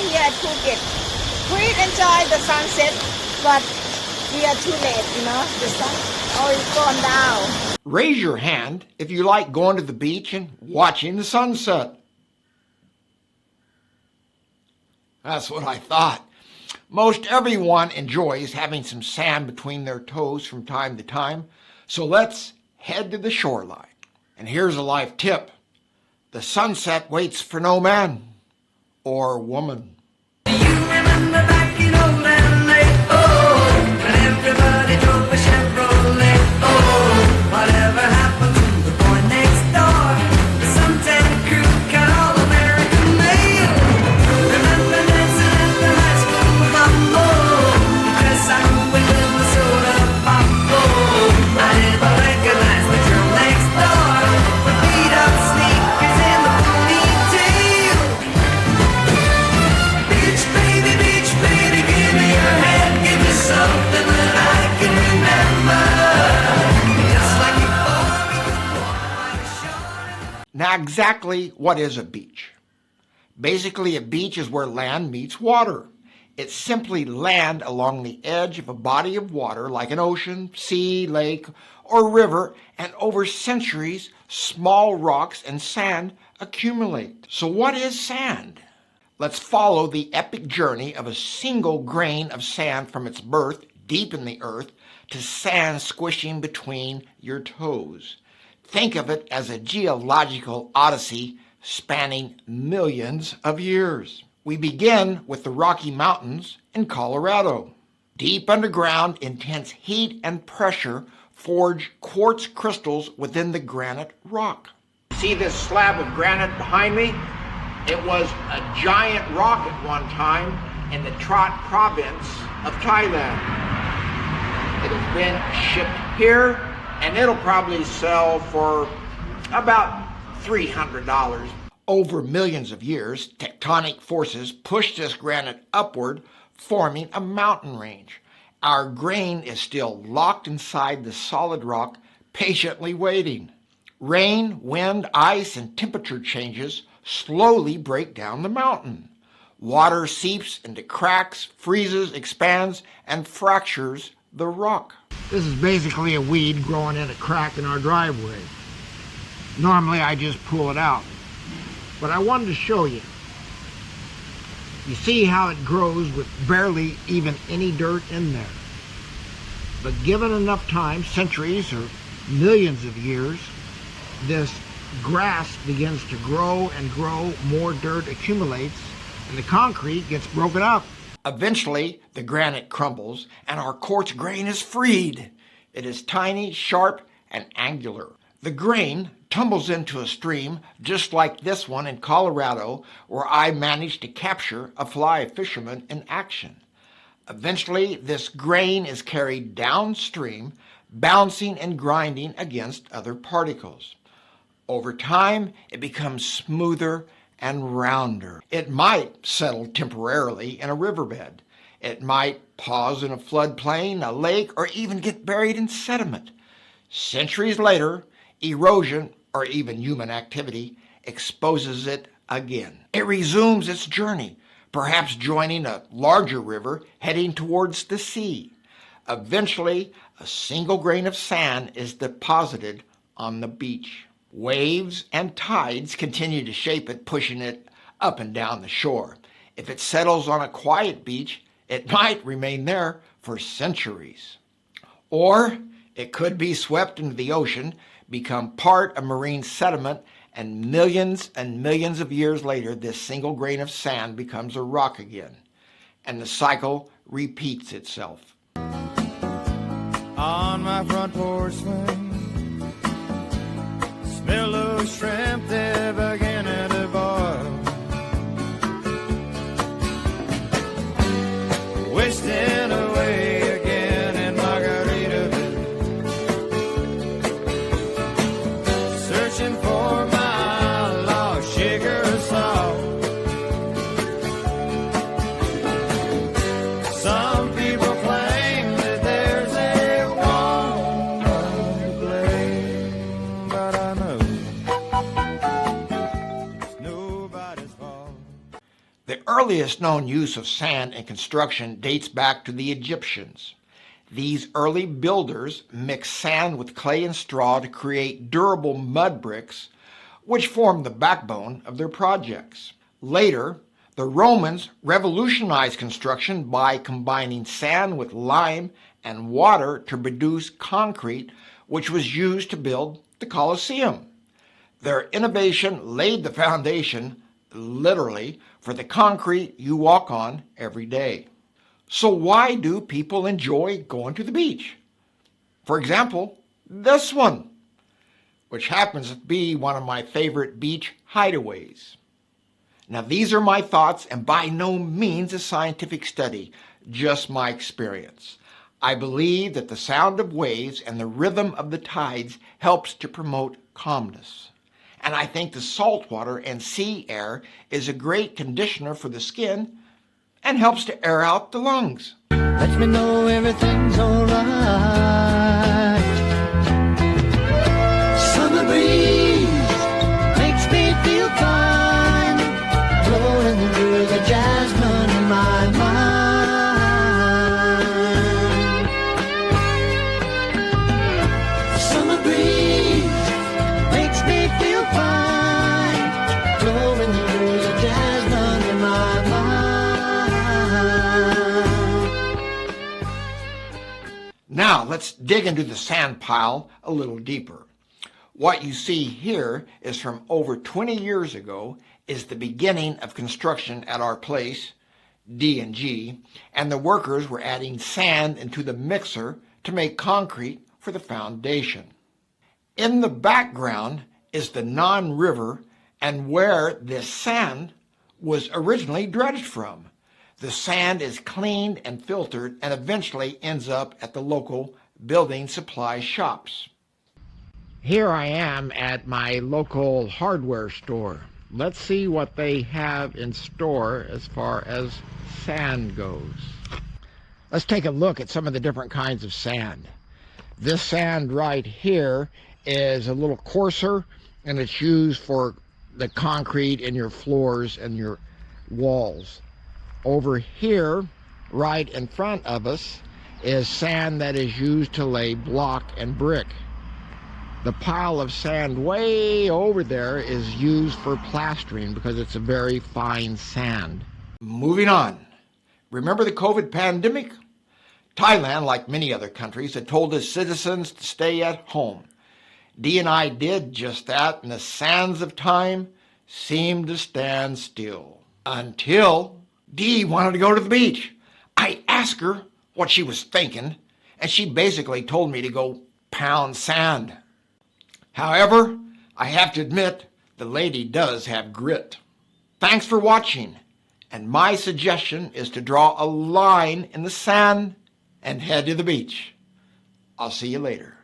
here at Phuket. Please enjoy the sunset, but we are too late, the sun is gone down. Raise your hand if you like going to the beach and watching the sunset. That's what I thought. Most everyone enjoys having some sand between their toes from time to time, so let's head to the shoreline. And here's a life tip. The sunset waits for no man or woman. Do you remember back in old LA? Oh, when everybody drove a Chevrolet. Oh, whatever happened to the boy next door? The suntan crew got all American mail. Remember dancing at the high school hop? Oh, because I grew with Minnesota pop. Oh, I didn't recognize the girl next door. The beat up sneakers and the ponytail. Beach baby, give me your hand, give me something that I can remember. Just like you bore me. Now exactly what is a beach? Basically, a beach is where land meets water. It's simply land along the edge of a body of water like an ocean, sea, lake, or river, and over centuries, small rocks and sand accumulate. So what is sand? Let's follow the epic journey of a single grain of sand from its birth deep in the earth to sand squishing between your toes. Think of it as a geological odyssey spanning millions of years. We begin with the Rocky Mountains in Colorado. Deep underground, intense heat and pressure forge quartz crystals within the granite rock. See this slab of granite behind me? It was a giant rock at one time in the Trot province of Thailand. It has been shipped here, and it'll probably sell for about $300. Over millions of years, tectonic forces pushed this granite upward, forming a mountain range. Our grain is still locked inside the solid rock, patiently waiting. Rain, wind, ice, and temperature changes slowly break down the mountain. Water seeps into cracks, freezes, expands, and fractures the rock. This is basically a weed growing in a crack in our driveway. Normally I just pull it out, but I wanted to show you. You see how it grows with barely even any dirt in there. But given enough time, centuries or millions of years, this grass begins to grow and grow, more dirt accumulates, and the concrete gets broken up. Eventually, the granite crumbles, and our quartz grain is freed. It is tiny, sharp, and angular. The grain tumbles into a stream just like this one in Colorado, where I managed to capture a fly fisherman in action. Eventually, this grain is carried downstream, bouncing and grinding against other particles. Over time, it becomes smoother and rounder. It might settle temporarily in a riverbed. It might pause in a floodplain, a lake, or even get buried in sediment. Centuries later, erosion or even human activity exposes it again. It resumes its journey, perhaps joining a larger river heading towards the sea. Eventually, a single grain of sand is deposited on the beach. Waves and tides continue to shape it, pushing it up and down the shore. If it settles on a quiet beach, it might remain there for centuries. Or it could be swept into the ocean, become part of marine sediment, and millions of years later, this single grain of sand becomes a rock again. And the cycle repeats itself. On my front porch swing, smell of shrimp, they're beginning to boil. Wasting away again in Margaritaville, searching for my lost sugar salt. Some people claim that there's a woman earliest known use of sand in construction dates back to the Egyptians. These early builders mixed sand with clay and straw to create durable mud bricks, which formed the backbone of their projects. Later, the Romans revolutionized construction by combining sand with lime and water to produce concrete, which was used to build the Colosseum. Their innovation laid the foundation, literally, for the concrete you walk on every day. So why do people enjoy going to the beach? For example, this one, which happens to be one of my favorite beach hideaways. Now, these are my thoughts and by no means a scientific study, just my experience. I believe that the sound of waves and the rhythm of the tides helps to promote calmness. And I think the salt water and sea air is a great conditioner for the skin and helps to air out the lungs. Lets me know everything's alright. Summer breeze makes me feel fine, blowing through the jasmine in my mind. Summer breeze makes me feel fine, blowing through the jasmine in my mind. Now, let's dig into the sand pile a little deeper. What you see here is from over 20 years ago is the beginning of construction at our place, D&G, and the workers were adding sand into the mixer to make concrete for the foundation. In the background is the Nan River and where this sand was originally dredged from. The sand is cleaned and filtered and eventually ends up at the local building supply shops. Here I am at my local hardware store. Let's see what they have in store as far as sand goes. Let's take a look at some of the different kinds of sand. This sand right here is a little coarser, and it's used for the concrete in your floors and your walls. Over here, right in front of us, is sand that is used to lay block and brick. The pile of sand way over there is used for plastering because it's a very fine sand. Moving on. Remember the COVID pandemic? Thailand, like many other countries, had told its citizens to stay at home. D&I did just that, and the sands of time seemed to stand still. Until Dee wanted to go to the beach. I asked her what she was thinking, and she basically told me to go pound sand. However, I have to admit, the lady does have grit. Thanks for watching, and my suggestion is to draw a line in the sand and head to the beach. I'll see you later.